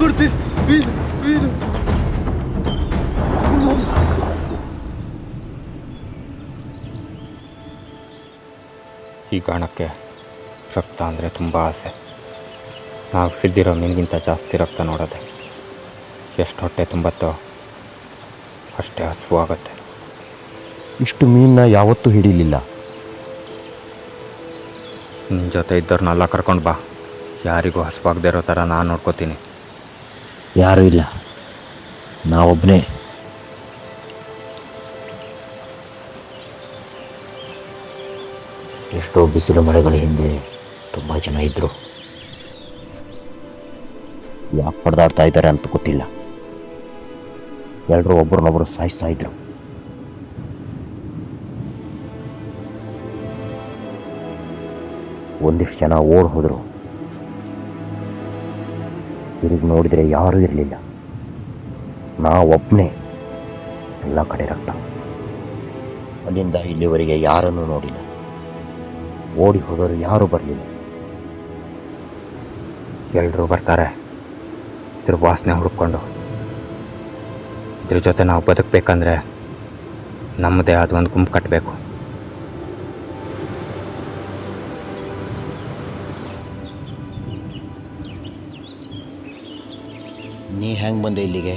ಕೊಡ್ತೀನಿ please please. ಈ ಗಾಣಕ್ಕೆ ರಕ್ತ ಅಂದರೆ ತುಂಬ ಆಸೆ. ನಾವು ಹಿಡ್ದಿರೋ ಮೀನಿಗಿಂತ ಜಾಸ್ತಿ ರಕ್ತ ನೋಡೋದೆ. ಎಷ್ಟು ಹೊಟ್ಟೆ ತುಂಬತ್ತೋ ಅಷ್ಟೇ ಹಸುವಾಗತ್ತೆ. ಇಷ್ಟು ಮೀನನ್ನ ಯಾವತ್ತೂ ಹಿಡೀಲಿಲ್ಲ. ನಿನ್ನ ಜೊತೆ ಇದ್ದವ್ರನ್ನೆಲ್ಲ ಕರ್ಕೊಂಡು ಬಾ. ಯಾರಿಗೂ ಹಸುವಾಗದೇ ಇರೋ ಥರ ನಾನು ನೋಡ್ಕೋತೀನಿ. ಯಾರೂ ಇಲ್ಲ, ನಾವೊಬ್ಬನೇ. ಎಷ್ಟೋ ಬಿಸಿಲು ಮಳೆಗಳ ಹಿಂದೆ ತುಂಬ ಜನ ಇದ್ದರು. ಯಾಕೆ ಪಡೆದಾಡ್ತಾ ಇದ್ದಾರೆ ಅಂತ ಗೊತ್ತಿಲ್ಲ. ಎಲ್ಲರೂ ಒಬ್ಬರನ್ನೊಬ್ಬರು ಸಾಯಿಸ್ತಾ ಇದ್ರು. ಒಂದಿಷ್ಟು ಜನ ಓಡ್ ಹೋದರು. ತಿರುಗಿ ನೋಡಿದರೆ ಯಾರೂ ಇರಲಿಲ್ಲ. ನಾವೊಬ್ಬನೇ. ಎಲ್ಲ ಕಡೆ ರಕ್ತ. ಅಲ್ಲಿಂದ ಇಲ್ಲಿವರೆಗೆ ಯಾರನ್ನೂ ನೋಡಿಲ್ಲ. ಓಡಿ ಹೋದವರು ಯಾರೂ ಬರಲಿಲ್ಲ. ಎಲ್ಲರೂ ಬರ್ತಾರೆ ಇದ್ರ ವಾಸನೆ ಹುಡ್ಕೊಂಡು. ಇದ್ರ ಜೊತೆ ನಾವು ಬದುಕಬೇಕಂದ್ರೆ ನಮ್ಮದೇ ಆದ ಒಂದು ಗುಂಪು ಕಟ್ಟಬೇಕು. ನೀ ಹೆಂಗೆ ಬಂದೆ ಇಲ್ಲಿಗೆ?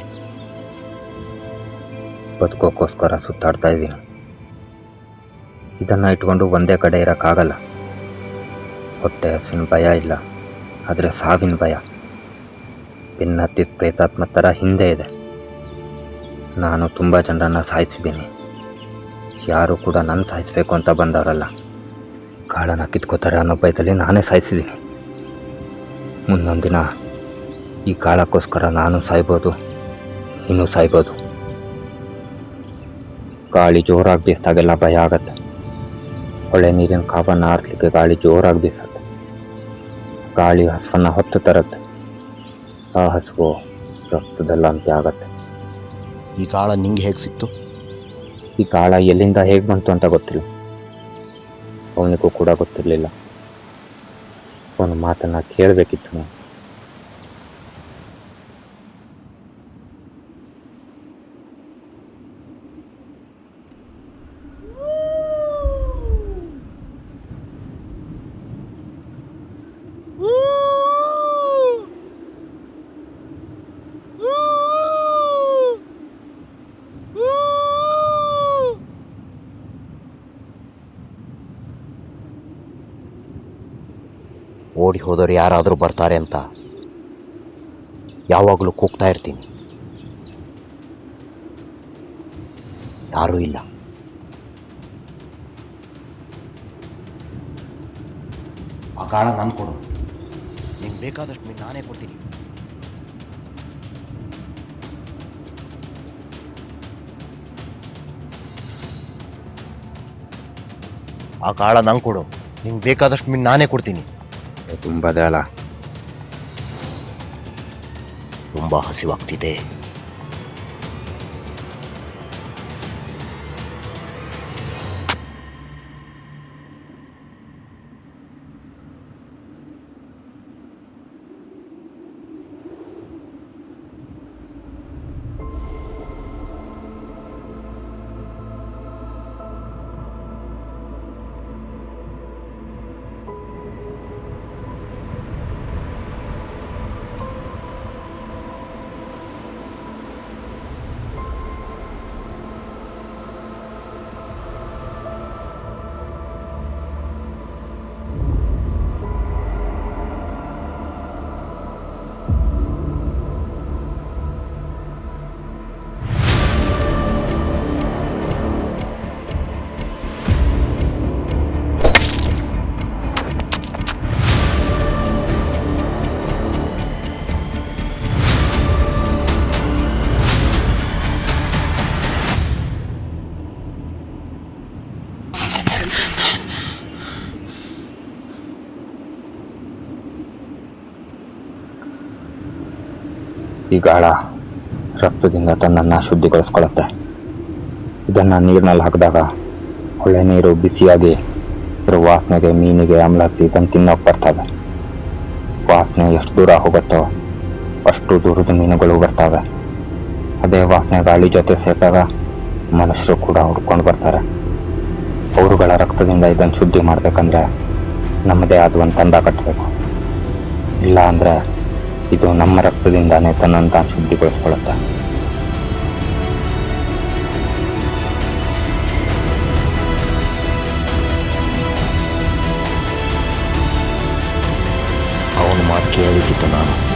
ಬದುಕೋಕ್ಕೋಸ್ಕರ ಸುತ್ತಾಡ್ತಾ ಇದ್ದೀನಿ. ಇದನ್ನು ಇಟ್ಕೊಂಡು ಒಂದೇ ಕಡೆ ಇರೋಕ್ಕಾಗಲ್ಲ. ಹೊಟ್ಟೆ ಹಸಿನ ಭಯ ಇಲ್ಲ, ಆದರೆ ಸಾವಿನ ಭಯ ಬೆನ್ನತ್ತಿದ ಪ್ರೇತಾತ್ಮ ಥರ ಹಿಂದೆ ಇದೆ. ನಾನು ತುಂಬ ಜನರನ್ನು ಸಾಯಿಸಿದ್ದೀನಿ. ಯಾರೂ ಕೂಡ ನನ್ನ ಸಾಯಿಸಬೇಕು ಅಂತ ಬಂದವರಲ್ಲ. ಕಾಳನ್ನು ಕಿತ್ಕೋತಾರೆ ಅನ್ನೋ ಭಯದಲ್ಲಿ ನಾನೇ ಸಾಯಿಸಿದ್ದೀನಿ. ಮುಂದೊಂದು ದಿನ ಈ ಕಾಳಕ್ಕೋಸ್ಕರ ನಾನು ಸಾಯ್ಬೋದು, ಇನ್ನೂ ಸಾಯ್ಬೋದು. ಗಾಳಿ ಜೋರಾಗಿ ಬೀಸಿದಾಗೆಲ್ಲ ಭಯ ಆಗತ್ತೆ. ಹೊಳೆ ನೀರಿನ ಕಾವನ್ನು ಆರಿಸಲಿಕ್ಕೆ ಗಾಳಿ ಜೋರಾಗಿ ಬೀಸತ್ತೆ. ಗಾಳಿ ಹಸುವನ್ನು ಹೊತ್ತು ತರುತ್ತೆ. ಆ ಹಸುವು ರಕ್ತದಲ್ಲ ಅಂತೆ ಆಗತ್ತೆ. ಈ ಕಾಳ ನಿಂಗೆ ಹೇಗೆ ಸಿಕ್ತು? ಈ ಕಾಳ ಎಲ್ಲಿಂದ ಹೇಗೆ ಬಂತು ಅಂತ ಗೊತ್ತಿಲ್ಲ. ಅವನಿಗೂ ಕೂಡ ಗೊತ್ತಿರಲಿಲ್ಲ. ಅವನ ಮಾತನ್ನು ಕೇಳಬೇಕಿತ್ತು ನಾನು. ಓಡಿ ಹೋದವರು ಯಾರಾದರೂ ಬರ್ತಾರೆ ಅಂತ ಯಾವಾಗಲೂ ಕೂಗ್ತಾ ಇರ್ತೀನಿ. ಯಾರೂ ಇಲ್ಲ. ಆ ಕಾಳ ನಾನು ಕೊಡು. ನಿಂಗೆ ಬೇಕಾದಷ್ಟು ಮೀನು ನಾನೇ ಕೊಡ್ತೀನಿ. ಆ ಕಾಳ ನಂಗೆ ಕೊಡು. ನಿಂಗೆ ಬೇಕಾದಷ್ಟು ಮೀನು ನಾನೇ ಕೊಡ್ತೀನಿ. ತುಂಬ ದಳ. ತುಂಬ ಹಸಿವಾಗ್ತಿದೆ. ಈ ಗಾಳ ರಕ್ತದಿಂದ ತನ್ನನ್ನು ಶುದ್ಧಿಗೊಳಿಸ್ಕೊಳ್ಳುತ್ತೆ. ಇದನ್ನು ನೀರಿನಲ್ಲಿ ಹಾಕಿದಾಗ ಹೊಳೆ ನೀರು ಬಿಸಿಯಾಗಿ ಇದ್ರ ವಾಸನೆಗೆ ಮೀನಿಗೆ ಆಮ್ಲ ಹತ್ತಿ ಇದನ್ನು ತಿನ್ನೋಕೆ ಬರ್ತವೆ. ವಾಸನೆ ಎಷ್ಟು ದೂರ ಹೋಗುತ್ತೋ ಅಷ್ಟು ದೂರದ ಮೀನುಗಳು ಬರ್ತವೆ. ಅದೇ ವಾಸನೆ ಗಾಳಿ ಜೊತೆ ಸೇರಿದಾಗ ಮನುಷ್ಯರು ಕೂಡ ಹುಡ್ಕೊಂಡು ಬರ್ತಾರೆ. ಅವರುಗಳ ರಕ್ತದಿಂದ ಇದನ್ನು ಶುದ್ಧಿ ಮಾಡಬೇಕಂದ್ರೆ ನಮ್ಮದೇ ಆದ ಒಂದು ತಂಡ ಕಟ್ಟಬೇಕು. ಇಲ್ಲ ಅಂದರೆ ಇದು ನಮ್ಮ ರಕ್ತದಿಂದಾನೇ ತನ್ನನ್ನು ತಾನು ಶುದ್ಧಿಗೊಳಿಸ್ಕೊಳ್ಳುತ್ತೆ. ಅವನ ಮಾತು ಕೇಳಬೇಕಿತ್ತು ನಾನು.